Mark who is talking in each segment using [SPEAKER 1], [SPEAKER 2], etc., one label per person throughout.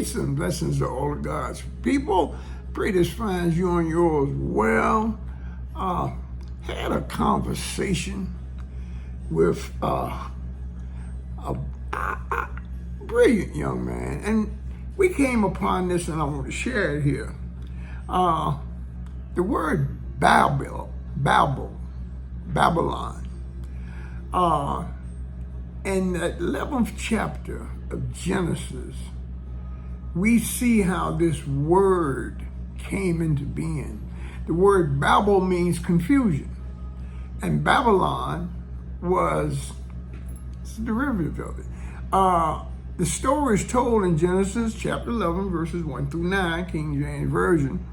[SPEAKER 1] Peace and blessings to all of God's people. Pray this finds you and yours well. Had a conversation with a brilliant young man, and we came upon this, and I want to share it here. The word Babylon, in the 11th chapter of Genesis, we see how this word came into being. The word Babel means confusion, and Babylon was a derivative of it. The story is told in Genesis chapter 11, verses 1 through 9, King James Version,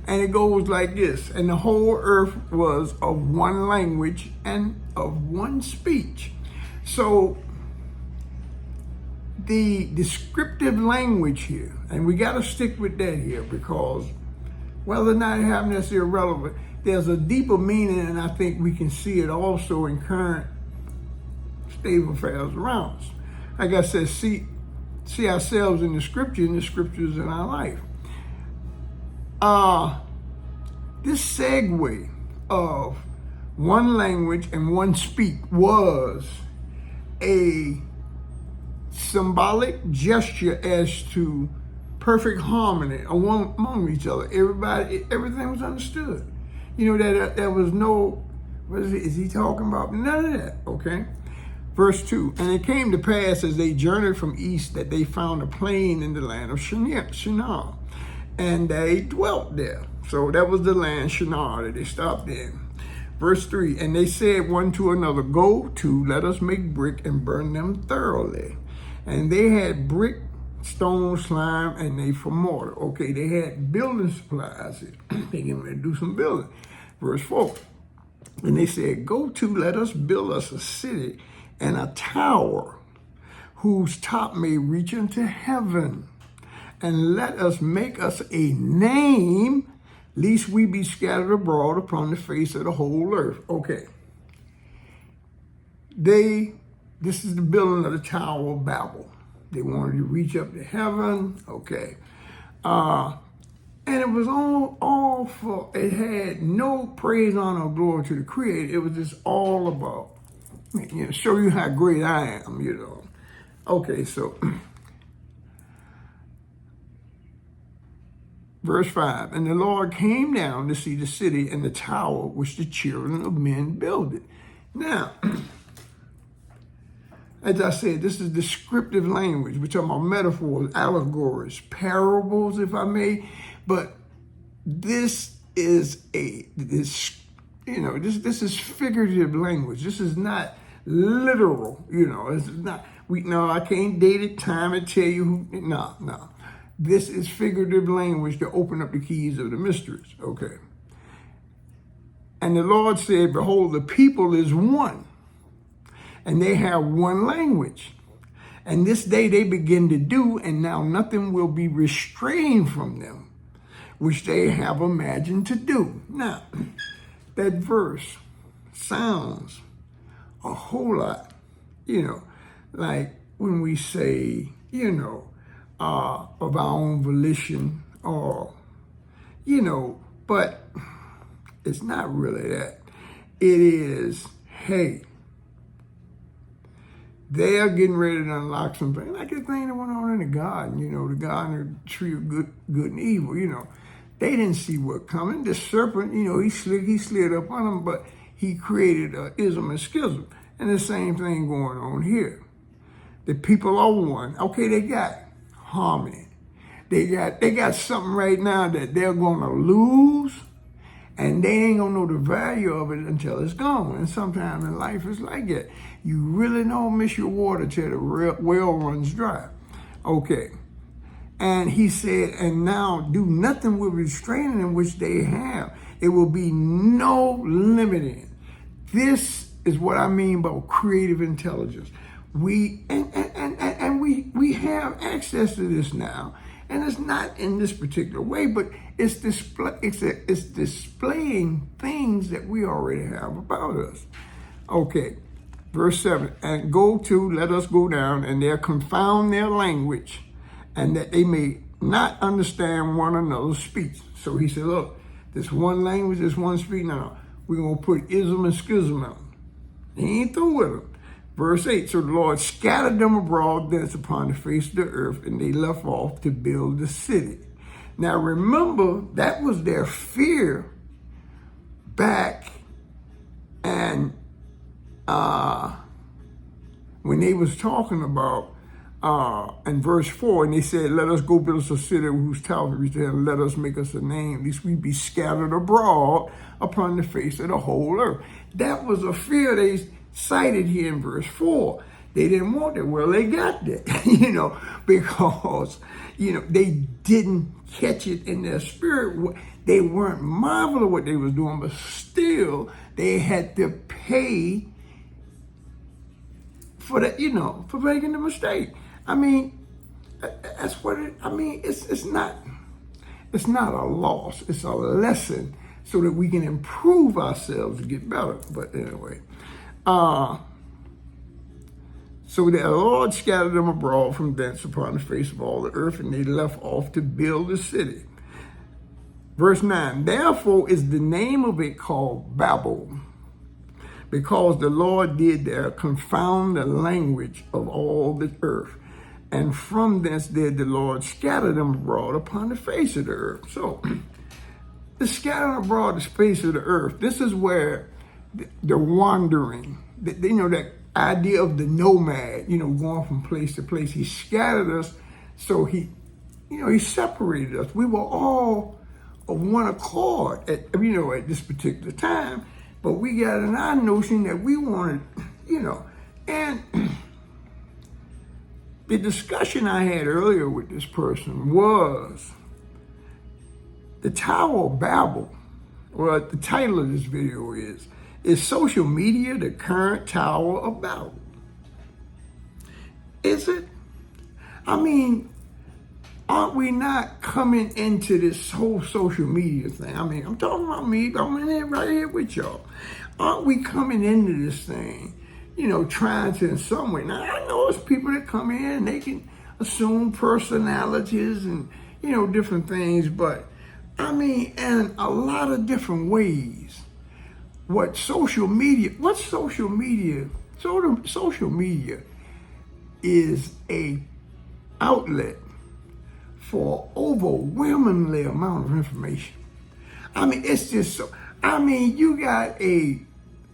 [SPEAKER 1] and it goes like this: and the whole earth was of one language and of one speech. So the descriptive language here, and we got to stick with that here, because whether or not it happens, that's irrelevant. There's a deeper meaning, and I think we can see it also in current state of affairs around us. Like I said, see ourselves in the scriptures in our life. This segue of one language and one speak was a symbolic gesture as to perfect harmony among each other. Everything was understood. You know, that there was no, is he talking about? None of that, okay? Verse 2, and it came to pass as they journeyed from east that they found a plain in the land of Shinar, and they dwelt there. So that was the land, Shinar, that they stopped in. Verse 3, and they said one to another, go to, let us make brick and burn them thoroughly. And they had brick, stone, slime, and they for mortar. Okay, they had building supplies. They came to do some building. Verse 4, and they said, go to, let us build us a city and a tower whose top may reach into heaven. And let us make us a name, lest we be scattered abroad upon the face of the whole earth. Okay. This is the building of the Tower of Babel. They wanted to reach up to heaven. Okay. And it was all for, it had no praise, honor, or glory to the Creator. It was just all about, show you how great I am, Okay, so verse 5, and the Lord came down to see the city and the tower which the children of men builded. Now, as I said, this is descriptive language. We're talking about metaphors, allegories, parables, if I may. But this is this is figurative language. This is not literal. It's not. I can't date it, time it, tell you who. No. This is figurative language to open up the keys of the mysteries. Okay. And the Lord said, behold, the people is one, and they have one language. And this day they begin to do, and now nothing will be restrained from them, which they have imagined to do. Now, that verse sounds a whole lot, like when we say, of our own volition, or, but it's not really that. It is, hey, they are getting ready to unlock something, like the thing that went on in the garden, the garden of the tree of good and evil, They didn't see what coming. The serpent, he slid up on them, but he created a ism and schism. And the same thing going on here. The people are one. Okay, they got harmony. They got something right now that they're going to lose, and they ain't going to know the value of it until it's gone. And sometimes in life it's like that. You really don't miss your water till the well runs dry. Okay. And he said, and now do nothing with restraining in which they have. It will be no limiting. This is what I mean by creative intelligence. We have access to this now, and it's not in this particular way, but it's displaying things that we already have about us. Okay, verse 7, and go to, let us go down, and there confound their language, and that they may not understand one another's speech. So he said, look, this one language, this one speech, now we're going to put ism and schism in them. He ain't through with them. Verse 8, so the Lord scattered them abroad thence upon the face of the earth, and they left off to build the city. Now remember, that was their fear back and when they was talking about in verse 4, and they said, let us go build us a city whose towers reach there, and let us make us a name, lest we be scattered abroad upon the face of the whole earth. That was a fear they cited here in verse 4. They didn't want that. Well, they got that, because, they didn't catch it in their spirit. They weren't mindful of what they was doing, but still they had to pay for that, for making the mistake. I mean, that's what it's not a loss. It's a lesson so that we can improve ourselves to get better. But anyway, so the Lord scattered them abroad from thence upon the face of all the earth, and they left off to build a city. Verse 9, therefore is the name of it called Babel, because the Lord did there confound the language of all the earth. And from thence did the Lord scatter them abroad upon the face of the earth. So, the scattering abroad the face of the earth, this is where the wandering, that idea of the nomad, going from place to place. He scattered us, so he separated us. We were all of one accord at this particular time, but we got an odd notion that we wanted, and the discussion I had earlier with this person was the Tower of Babel, or the title of this video is social media the current Tower of Babel? Is it? I mean, aren't we not coming into this whole social media thing? I mean, I'm talking about me, I'm in here right here with y'all. Aren't we coming into this thing, trying to in some way? Now, I know it's people that come in and they can assume personalities and, different things, but I mean, in a lot of different ways. Social media is a outlet for overwhelmingly amount of information. I mean, it's just so, you got a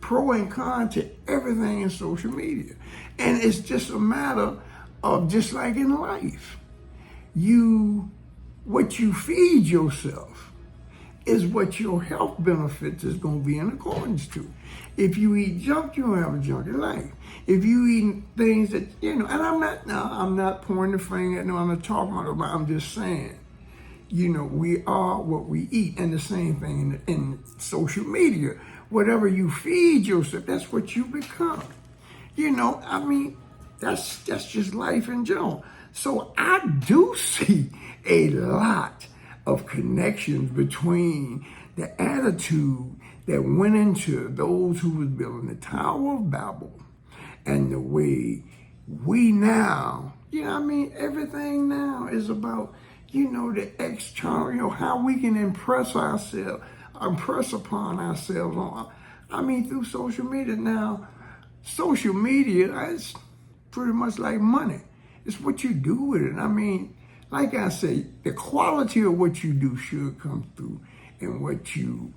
[SPEAKER 1] pro and con to everything in social media. And it's just a matter of, just like in life, what you feed yourself is what your health benefits is going to be in accordance to. If you eat junk, you'll have a junky life. If you eat things that, and I'm not pointing the finger at, I'm not talking about, I'm just saying, we are what we eat. And the same thing in social media. Whatever you feed yourself, that's what you become. That's just life in general. So I do see a lot of connections between the attitude that went into those who was building the Tower of Babel and the way we now, everything now is about, the external, how we can impress upon ourselves through social media. Now, social media is pretty much like money. It's what you do with it. Like I say, the quality of what you do should come through in what you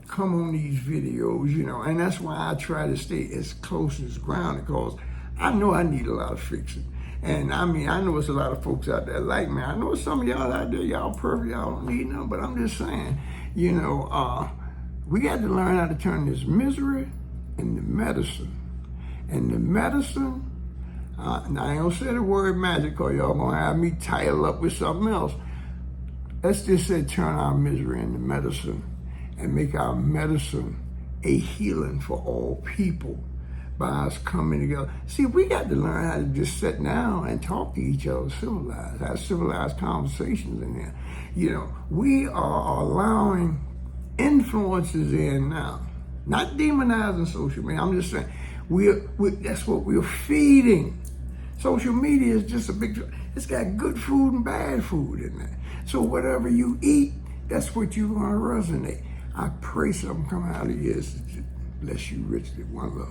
[SPEAKER 1] come on these videos, and that's why I try to stay as close as grounded, because I know I need a lot of fixing. And I know it's a lot of folks out there like me. I know some of y'all out there, y'all perfect, y'all don't need nothing, but I'm just saying, we got to learn how to turn this misery into medicine. And the medicine, now I ain't gonna say the word magic, because y'all gonna have me tied up with something else. Let's just say turn our misery into medicine and make our medicine a healing for all people by us coming together. See, we got to learn how to just sit down and talk to each other civilized, have civilized conversations in there. We are allowing influences in now, not demonizing social media. I'm just saying, that's what we're feeding. Social media is just a big, It's got good food and bad food in there. So whatever you eat, that's what you're going to resonate. I pray something come out of this. Bless you richly. One love.